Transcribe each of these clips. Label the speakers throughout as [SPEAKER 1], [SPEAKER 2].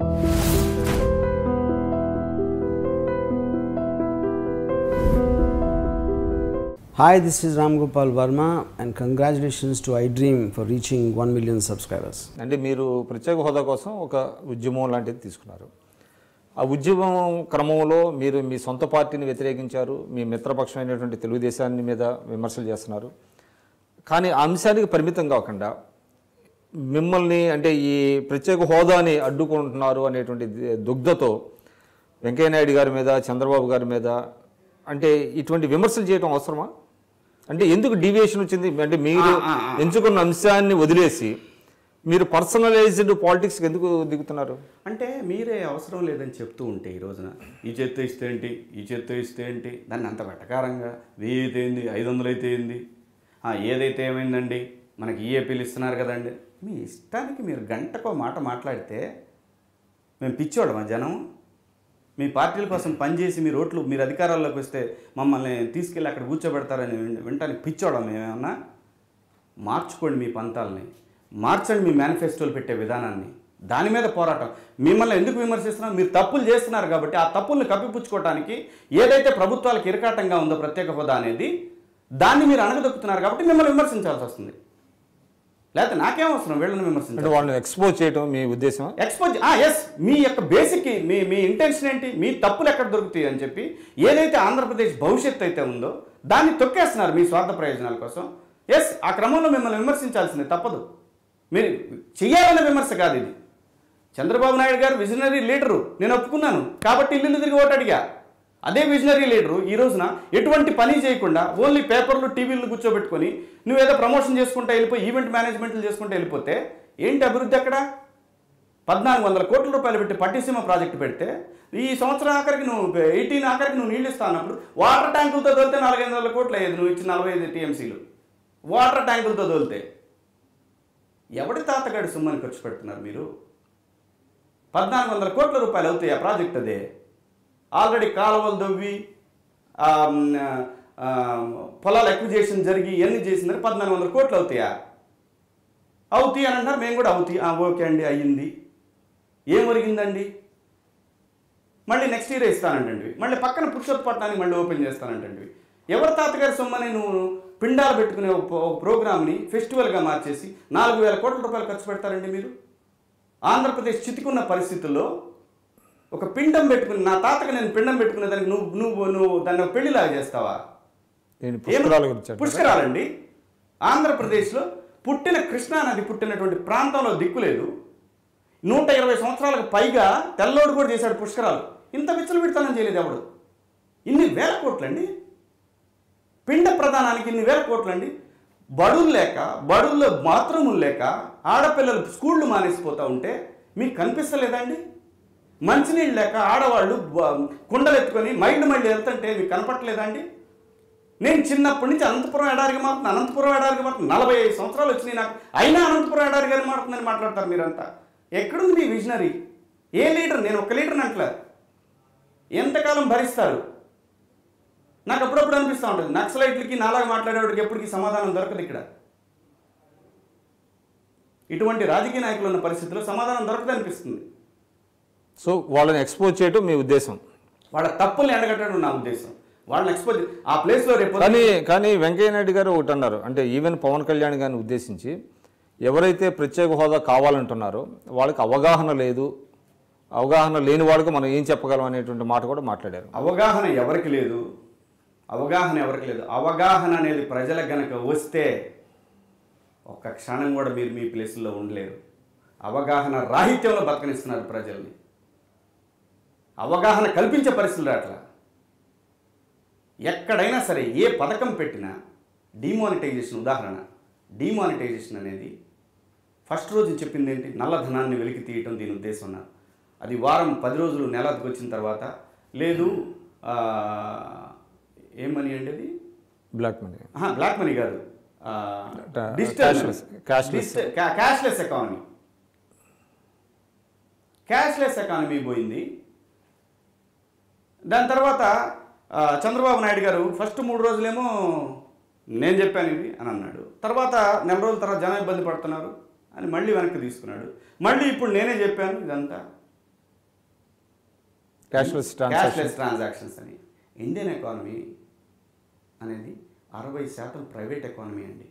[SPEAKER 1] Hi, this is Ram Gopal Verma and congratulations to iDream for reaching 1 million subscribers.
[SPEAKER 2] అంటే మీరు ప్రత్యేక హోదా కోసం ఒక ఉద్యమం లాంటిది తీసుకున్నారు. ఆ ఉద్యమం క్రమంలో మీరు మీ సొంత పార్టీని వ్యతిరేకించారు, మీ మిత్రపక్షమైనటువంటి తెలుగుదేశాన్ని మీద విమర్శలు చేస్తున్నారు. కానీ ఆ అంశానికి పరిమితం కాకుండా మిమ్మల్ని అంటే ఈ ప్రత్యేక హోదాని అడ్డుకుంటున్నారు అనేటువంటి దుగ్ధతో వెంకయ్యనాయుడు గారి మీద, చంద్రబాబు గారి మీద అంటే ఇటువంటి విమర్శలు చేయడం అవసరమా? అంటే ఎందుకు డీవియేషన్ వచ్చింది? అంటే మీరు ఎంచుకున్న అంశాన్ని వదిలేసి మీరు పర్సనలైజ్డ్ పాలిటిక్స్కి ఎందుకు దిగుతున్నారు?
[SPEAKER 3] అంటే మీరే అవసరం లేదని చెప్తూ ఉంటే ఈ రోజున ఈ చేత్తో ఇస్తే ఏంటి, ఈ చేత్తో ఇస్తే ఏంటి, దాన్ని అంత వెటకారంగా 1000 అయితే ఏంది, 500 అయితే ఏంది, ఏదైతే ఏమైందండి, మనకి ఈఏపీలు ఇస్తున్నారు కదండి, మీ ఇష్టానికి మీరు గంటకో మాట మాట్లాడితే మేము పిచ్చోడమా జనం? మీ పార్టీల కోసం పనిచేసి మీ ఓట్లు మీరు అధికారాల్లోకి వస్తే మమ్మల్ని తీసుకెళ్ళి అక్కడ కూర్చోబెడతారని వినటానికి పిచ్చోడం ఏమన్నా? మార్చుకోండి మీ పంతాలని, మార్చండి మీ మేనిఫెస్టోలు పెట్టే విధానాన్ని, దాని మీద పోరాటం. మిమ్మల్ని ఎందుకు విమర్శిస్తున్నాం? మీరు తప్పులు చేస్తున్నారు కాబట్టి ఆ తప్పుల్ని కప్పిపుచ్చుకోవడానికి ఏదైతే ప్రభుత్వాలకు ఇరకాటంగా ఉందో ప్రత్యేక హోదా అనేది, దాన్ని మీరు అణగదొక్కుతున్నారు కాబట్టి మిమ్మల్ని విమర్శించాల్సి వస్తుంది. లేకపోతే నాకేం అవసరం వీళ్ళని విమర్శించాలి?
[SPEAKER 2] వాళ్ళని ఎక్స్పోజ్ చేయడం మీ ఉద్దేశం?
[SPEAKER 3] Expose, yes. మీ యొక్క బేసిక్ మీ ఇంటెన్షన్ ఏంటి? మీ తప్పులు ఎక్కడ దొరుకుతాయి అని చెప్పి ఏదైతే ఆంధ్రప్రదేశ్ భవిష్యత్తు అయితే ఉందో దాన్ని తొక్కేస్తున్నారు మీ స్వార్థ ప్రయోజనాల కోసం. ఎస్, ఆ క్రమంలో మిమ్మల్ని విమర్శించాల్సిందే, తప్పదు. మీరు చెయ్యాలనే విమర్శ కాదు ఇది. చంద్రబాబు నాయుడు గారు విజనరీ లీడరు, నేను ఒప్పుకున్నాను కాబట్టి ఇల్లు తిరిగి ఓటు అడిగా. అదే విజనరీ లీడరు ఈ రోజున ఎటువంటి పని చేయకుండా ఓన్లీ పేపర్లు టీవీలు కూర్చోబెట్టుకొని నువ్వేదో ప్రమోషన్ చేసుకుంటూ వెళ్ళిపోయి ఈవెంట్ మేనేజ్మెంట్లు చేసుకుంటూ వెళ్ళిపోతే ఏంటి అభివృద్ధి అక్కడ? 1400 కోట్ల రూపాయలు పెట్టి పట్టిసీమ ప్రాజెక్టు పెడితే ఈ సంవత్సరం ఆఖరికి నువ్వు 18 ఆఖరికి నువ్వు నీళ్ళు ఇస్తా అన్నప్పుడు వాటర్ ట్యాంకులతో తోలితే 400 కోట్లు అయ్యేది. నువ్వు ఇచ్చిన 45 టీఎంసీలు వాటర్ ట్యాంకులతో తోలితే ఎవడి తాతగాడి సొమ్మని ఖర్చు పెడుతున్నారు మీరు? 1400 కోట్ల రూపాయలు అవుతాయి ఆ ప్రాజెక్ట్. అదే ఆల్రెడీ కాలువలు దవ్వి పొలాల ఎక్విజేషన్ జరిగి ఎన్ని చేసిందని 1400 కోట్లు అవుతాయా? అవుతాయి అని అంటారు, మేము కూడా అవుతాయి. ఓకే అండి, అయ్యింది. ఏం ఒరిగిందండి? మళ్ళీ నెక్స్ట్ ఇయర్ ఇస్తానంటండి, మళ్ళీ పక్కన పురుషోత్పట్నానికి మళ్ళీ ఓపెన్ చేస్తానంటండి. ఎవరి తాతగారి సొమ్మని నువ్వు పిండాలు పెట్టుకునే ఒక ప్రోగ్రామ్ని ఫెస్టివల్గా మార్చేసి 4000 కోట్ల రూపాయలు ఖర్చు పెడతారండి మీరు? ఆంధ్రప్రదేశ్ చితికున్న పరిస్థితుల్లో ఒక పిండం పెట్టుకుని, నా తాతకు నేను పిండం పెట్టుకునే దానికి నువ్వు దాన్ని పెళ్లిలాగా చేస్తావా? పుష్కరాలండి. ఆంధ్రప్రదేశ్లో పుట్టిన కృష్ణానది పుట్టినటువంటి ప్రాంతంలో దిక్కులేదు. 120 సంవత్సరాలకు పైగా తెల్లోడు కూడా చేశాడు పుష్కరాలు. ఇంత విచ్చలవిడితనం చేయలేదు ఎవడు. ఇన్ని వేల కోట్లండి పిండ ప్రధానానికి, ఇన్ని వేల కోట్లండి. బడులు లేక, బడుల్లో బాత్రూములు లేక ఆడపిల్లలు స్కూళ్ళు మానేసిపోతూ ఉంటే మీకు కనిపిస్తలేదండి? మంచినీళ్ళు లేక ఆడవాళ్ళు కుండలు ఎత్తుకొని మైళ్ళు వెళ్తుంటే మీకు కనపట్టలేదండి? నేను చిన్నప్పటి నుంచి అనంతపురం ఎడారికి మారుతున్నాను, అనంతపురం ఎడారికి మారుతున్నాను, 45 సంవత్సరాలు వచ్చినాయి నాకు, అయినా అనంతపురం ఎడారికి మారుతుందని మాట్లాడతారు మీరంతా. ఎక్కడుంది మీ విజనరీ? ఏ లీడర్? నేను ఒక లీడర్ని అంటలే. ఎంతకాలం భరిస్తారు? నాకు అప్పుడప్పుడు అనిపిస్తూ ఉంటుంది, నక్సలైట్లకి నాలాగా మాట్లాడేవాడికి ఎప్పటికీ సమాధానం దొరకదు ఇక్కడ. ఇటువంటి రాజకీయ నాయకులు ఉన్న పరిస్థితుల్లో సమాధానం దొరకదు అనిపిస్తుంది.
[SPEAKER 2] సో వాళ్ళని ఎక్స్పోజ్ చేయడం మీ ఉద్దేశం?
[SPEAKER 3] వాళ్ళ తప్పుల్ని ఎండగట్టడం నా ఉద్దేశం. వాళ్ళని ఎక్స్పోజ్ ఆ ప్లేస్లో రేపు.
[SPEAKER 2] కానీ వెంకయ్యనాయుడు గారు ఒకటి అన్నారు, అంటే ఈవెన్ పవన్ కళ్యాణ్ గారిని ఉద్దేశించి ఎవరైతే ప్రత్యేక హోదా కావాలంటున్నారో వాళ్ళకి అవగాహన లేదు, అవగాహన లేని వాళ్ళకి మనం ఏం చెప్పగలం అనేటువంటి మాట కూడా మాట్లాడారు.
[SPEAKER 3] అవగాహన ఎవరికి లేదు, అవగాహన ఎవరికి లేదు. అవగాహన అనేది ప్రజలకు గనక వస్తే ఒక్క క్షణం కూడా మీరు మీ ప్లేస్లో ఉండలేరు. అవగాహన రాహిత్యంలో బతకనిస్తున్నారు ప్రజల్ని. అవగాహన కల్పించే పరిస్థితులు అట్లా. ఎక్కడైనా సరే ఏ పథకం పెట్టినా డిమానిటైజేషన్, ఉదాహరణ డిమానిటైజేషన్ అనేది ఫస్ట్ రోజు చెప్పింది ఏంటి? నల్లధనాన్ని వెలికి తీయటం దీని ఉద్దేశం ఉన్నారు. అది వారం 10 రోజులు నెలకు వచ్చిన తర్వాత లేదు, ఏం మనీ అండి అది?
[SPEAKER 2] Black money.
[SPEAKER 3] బ్లాక్ మనీ కాదు, digital cashless economy. Cashless economy పోయింది. దాని తర్వాత చంద్రబాబు నాయుడు గారు ఫస్ట్ 3 రోజులేమో నేను చెప్పాను ఇది అని అన్నాడు. తర్వాత నెల రోజుల తర్వాత జనం ఇబ్బంది పడుతున్నారు అని మళ్ళీ వెనక్కి తీసుకున్నాడు. మళ్ళీ ఇప్పుడు నేనే చెప్పాను ఇదంతా.
[SPEAKER 2] క్యాష్లెస్
[SPEAKER 3] ట్రాన్సాక్షన్స్ అని. ఇండియన్ ఎకానమీ అనేది 60% ప్రైవేట్ ఎకానమీ అండి.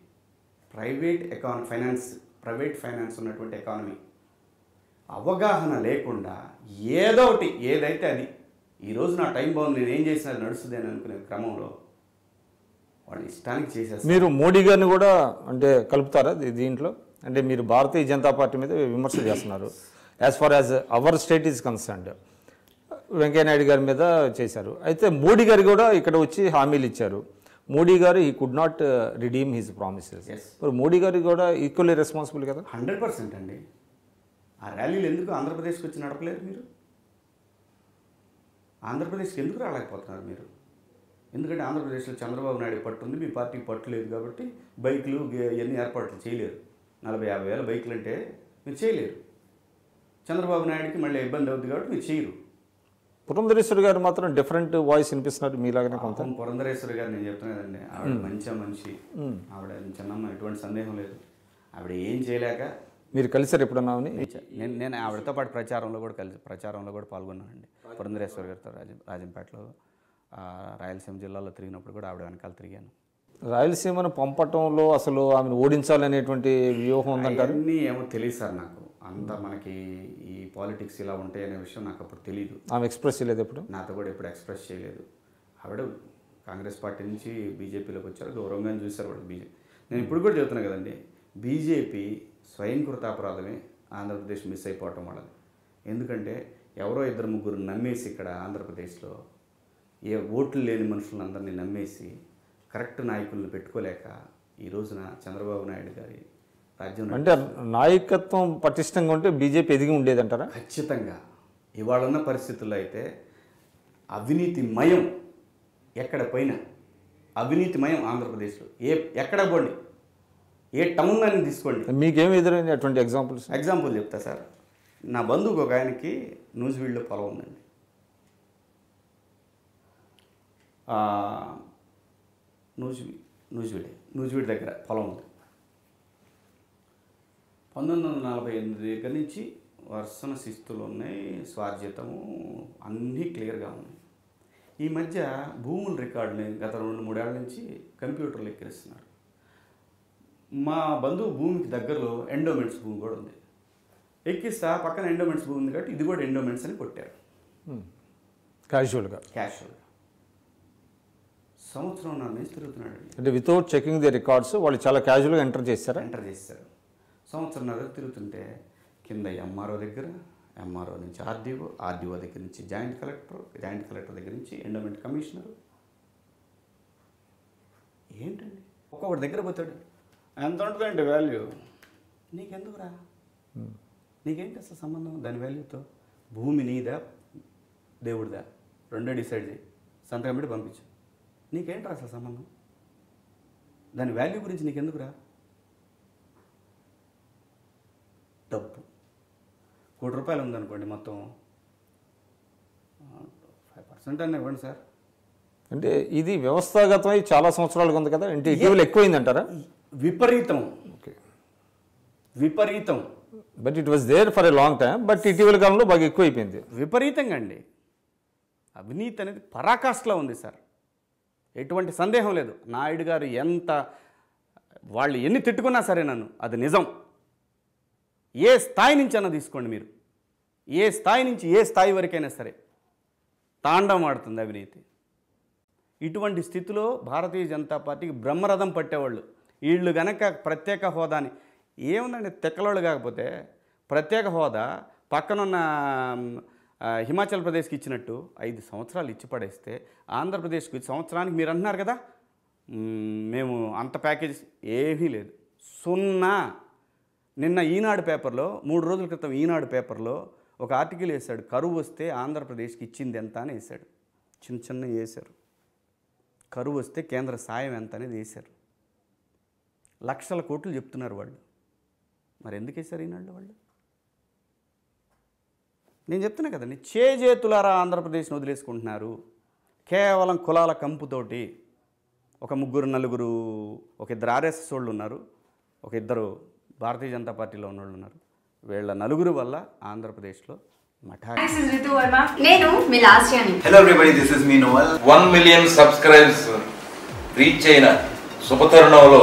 [SPEAKER 3] ప్రైవేట్ ఫైనాన్స్ ఉన్నటువంటి ఎకానమీ. అవగాహన లేకుండా ఏదో ఒకటి ఏదైతే అది ఈరోజు నా టైం బాగుంది, నేను ఏం చేసినా అది నడుస్తుంది అని అనుకునే క్రమంలో వాళ్ళు ఇష్టానికి చేసేస్తారు.
[SPEAKER 2] మీరు మోడీ గారిని కూడా అంటే కలుపుతారా దీంట్లో? అంటే మీరు భారతీయ జనతా పార్టీ మీద విమర్శలు చేస్తున్నారు. As far as our state is concerned, Venkaiah Naidu గారి మీద చేశారు. అయితే మోడీ గారు కూడా ఇక్కడ వచ్చి హామీలు ఇచ్చారు. మోడీ గారు he could not redeem his promises. మరి మోడీ గారు కూడా ఈక్వల్లీ రెస్పాన్సిబుల్ కదా?
[SPEAKER 3] 100% అండి. ఆ ర్యాలీలు ఎందుకు ఆంధ్రప్రదేశ్కి వచ్చి నడపలేరు మీరు? ఆంధ్రప్రదేశ్కి ఎందుకు రాలేకపోతున్నారు మీరు? ఎందుకంటే ఆంధ్రప్రదేశ్లో చంద్రబాబు నాయుడు పట్టు ఉంది, మీ పార్టీకి పట్టు లేదు కాబట్టి బైకులు ఇవన్నీ ఏర్పాట్లు చేయలేరు. 40-50 వేల బైకులు అంటే మీరు చేయలేరు. చంద్రబాబు నాయుడుకి మళ్ళీ ఇబ్బంది అవుతుంది కాబట్టి మీరు చేయరు.
[SPEAKER 2] పురంధరేశ్వరి గారు మాత్రం డిఫరెంట్ వాయిస్ వినిపిస్తున్నారు మీలాగానే కొంత.
[SPEAKER 3] పురంధరేశ్వరి గారు నేను చెప్తున్నానండి, ఆవిడ మంచి మనిషి, ఆవిడ చిన్నమ్మ, ఎటువంటి సందేహం లేదు. ఆవిడ ఏం చేయలేక
[SPEAKER 2] మీరు కలిసారు ఎప్పుడన్నా?
[SPEAKER 3] నేను ఆవిడతో పాటు ప్రచారంలో కూడా పాల్గొన్నానండి. పురంధరేశ్వరి గారితో రాజంపేటలో రాయలసీమ జిల్లాలో తిరిగినప్పుడు కూడా ఆవిడ వెనకాల తిరిగాను.
[SPEAKER 2] రాయలసీమను పంపటంలో అసలు ఆమెను ఓడించాలనేటువంటి వ్యూహం ఉందంటారు?
[SPEAKER 3] అన్నీ ఏమో తెలియదు సార్ నాకు. అంతా మనకి ఈ పాలిటిక్స్ ఇలా ఉంటాయి అనే విషయం నాకు అప్పుడు తెలియదు.
[SPEAKER 2] ఆమె ఎక్స్ప్రెస్ చేయలేదు ఎప్పుడు?
[SPEAKER 3] నాతో కూడా ఎప్పుడు ఎక్స్ప్రెస్ చేయలేదు. ఆవిడ కాంగ్రెస్ పార్టీ నుంచి బీజేపీలోకి వచ్చారు, గౌరవంగా చూశారు కూడా బీజేపీ. నేను ఇప్పుడు కూడా చెబుతున్నా కదండి, బీజేపీ స్వయంకృతాపరాధమే ఆంధ్రప్రదేశ్ మిస్ అయిపోవటం వాళ్ళది. ఎందుకంటే ఎవరో 2-3 నమ్మేసి ఇక్కడ ఆంధ్రప్రదేశ్లో ఏ ఓట్లు లేని మనుషులను అందరినీ నమ్మేసి కరెక్ట్ నాయకులను పెట్టుకోలేక ఈ రోజున చంద్రబాబు నాయుడు గారి రాజ్యం
[SPEAKER 2] అంటే నాయకత్వం పటిష్టంగా ఉంటే బీజేపీ ఎదిగి ఉండేదంటారా?
[SPEAKER 3] ఖచ్చితంగా. ఇవాళ ఉన్న పరిస్థితుల్లో అయితే అవినీతిమయం, ఎక్కడ పోయినా అవినీతిమయం ఆంధ్రప్రదేశ్లో. ఎక్కడ పోండి, ఏ టౌన్ అని తీసుకోండి.
[SPEAKER 2] మీకేమి ఎదురైంది అటువంటి
[SPEAKER 3] ఎగ్జాంపుల్ చెప్తా సార్. నా బంధువుకు ఒక ఆయనకి నూజివీడులో పొలం ఉందండి. నూజివీడు దగ్గర పొలం ఉంది. 1948 దగ్గర నుంచి వరుసన శిస్తులు ఉన్నాయి, స్వార్జితము అన్నీ క్లియర్గా ఉన్నాయి. ఈ మధ్య భూముల రికార్డుని గత 2-3 ఏళ్ల నుంచి కంప్యూటర్లు ఎక్కిరిస్తున్నారు. మా బంధువు భూమికి దగ్గరలో ఎండోమెంట్స్ భూమి కూడా ఉంది. ఎక్కిస్తా పక్కన ఎండోమెంట్స్ భూమి ఉంది కాబట్టి ఇది కూడా ఎండోమెంట్స్ అని కొట్టారు
[SPEAKER 2] క్యాజువల్గా.
[SPEAKER 3] సంవత్సరం నా నుంచి తిరుగుతున్నాడు.
[SPEAKER 2] అంటే వితౌట్ చెకింగ్ ది రికార్డ్స్ వాళ్ళు చాలా క్యాజువల్గా ఎంటర్ చేస్తారు.
[SPEAKER 3] సంవత్సరంన్నర తిరుగుతుంటే కింద ఎంఆర్ఓ దగ్గర, ఎంఆర్ఓ నుంచి ఆర్డీఓ దగ్గర నుంచి జాయింట్ కలెక్టర్ దగ్గర నుంచి ఎండోమెంట్ కమిషనరు. ఏంటండి ఒక్కొక్కటి దగ్గర పోతాడు, ఎంత ఉంటుందండి వాల్యూ? నీకెందుకురా, నీకేంటి అసలు సంబంధం దాని వాల్యూతో? భూమి నీదా దేవుడిదా రెండో డిసైడ్ చేయి, సంతకం పెట్టి పంపించు. నీకేంట్రా అసలు సంబంధం? దాని వాల్యూ గురించి నీకెందుకురా? డబ్బు ₹1,00,00,000 ఉందనుకోండి, మొత్తం 5% అన్న ఇవ్వండి సార్.
[SPEAKER 2] అంటే ఇది వ్యవస్థాగతమై చాలా సంవత్సరాలుగా ఉంది కదా, అంటే ఇటీవల ఎక్కువైందంటారా?
[SPEAKER 3] విపరీతం.
[SPEAKER 2] But it was there for a long time, but ఇటీవల కాలంలో బాగా ఎక్కువైపోయింది.
[SPEAKER 3] విపరీతంగా అండి. అవినీతి అనేది పరాకాష్ఠలో ఉంది సార్, ఎటువంటి సందేహం లేదు. నాయుడు గారు వాళ్ళు ఎన్ని తిట్టుకున్నా సరే నన్ను, అది నిజం. ఏ స్థాయి నుంచి అన్న తీసుకోండి మీరు, ఏ స్థాయి నుంచి ఏ స్థాయి వరకైనా సరే తాండవం ఆడుతుంది అవినీతి. ఇటువంటి స్థితిలో భారతీయ జనతా పార్టీకి బ్రహ్మరథం పట్టేవాళ్ళు వీళ్ళు గనక ప్రత్యేక హోదాని, ఏముందండి తెక్కలోళ్ళు కాకపోతే ప్రత్యేక హోదా పక్కనున్న హిమాచల్ ప్రదేశ్కి ఇచ్చినట్టు 5 సంవత్సరాలు ఇచ్చి పడేస్తే ఆంధ్రప్రదేశ్కి సంవత్సరానికి మీరు అంటున్నారు కదా మేము అంత ప్యాకేజ్, ఏమీ లేదు, 0. నిన్న ఈనాడు పేపర్లో 3 రోజుల క్రితం ఈనాడు పేపర్లో ఒక ఆర్టికల్ వేశాడు, కరువు వస్తే ఆంధ్రప్రదేశ్కి ఇచ్చింది ఎంత అని వేశాడు. చిన్న వేశారు, కరువు వస్తే కేంద్ర సాయం ఎంత అనేది వేశారు. లక్షల కోట్లు చెప్తున్నారు వాళ్ళు. మరి ఎందుకు వేశారు ఈనాడు వాళ్ళు? నేను చెప్తున్నా కదండి, చేతులారా ఆంధ్రప్రదేశ్ని వదిలేసుకుంటున్నారు. కేవలం కులాల కంపుతోటి ఒక 3-4 ఒక 2 ఆర్ఎస్ఎస్ వాళ్ళు ఉన్నారు, ఒక 2 భారతీయ జనతా పార్టీలో ఉన్నవాళ్ళు ఉన్నారు. వీళ్ళ 4 వల్ల ఆంధ్రప్రదేశ్లో
[SPEAKER 4] This is Ritu Verma. నేను మీ లాస్యాని.
[SPEAKER 5] Hello everybody, this is me Noel.
[SPEAKER 6] 1 million subscribers reach అయిన శుభతరుణంలో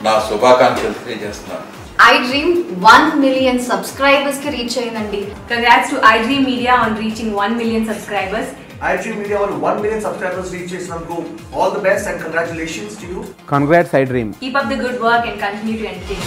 [SPEAKER 6] నా శుభాకాంక్షలు తెలియజేస్తున్నాను.
[SPEAKER 4] iDream 1 million subscribers కి రీచ్ అయిందండి.
[SPEAKER 7] Congrats to iDream Media on reaching 1 million subscribers.
[SPEAKER 5] iDream Media on 1 million subscribers reach చేసినందుకు all the best and congratulations to you.
[SPEAKER 8] Congrats iDream.
[SPEAKER 7] Keep up the good work and continue to entertain.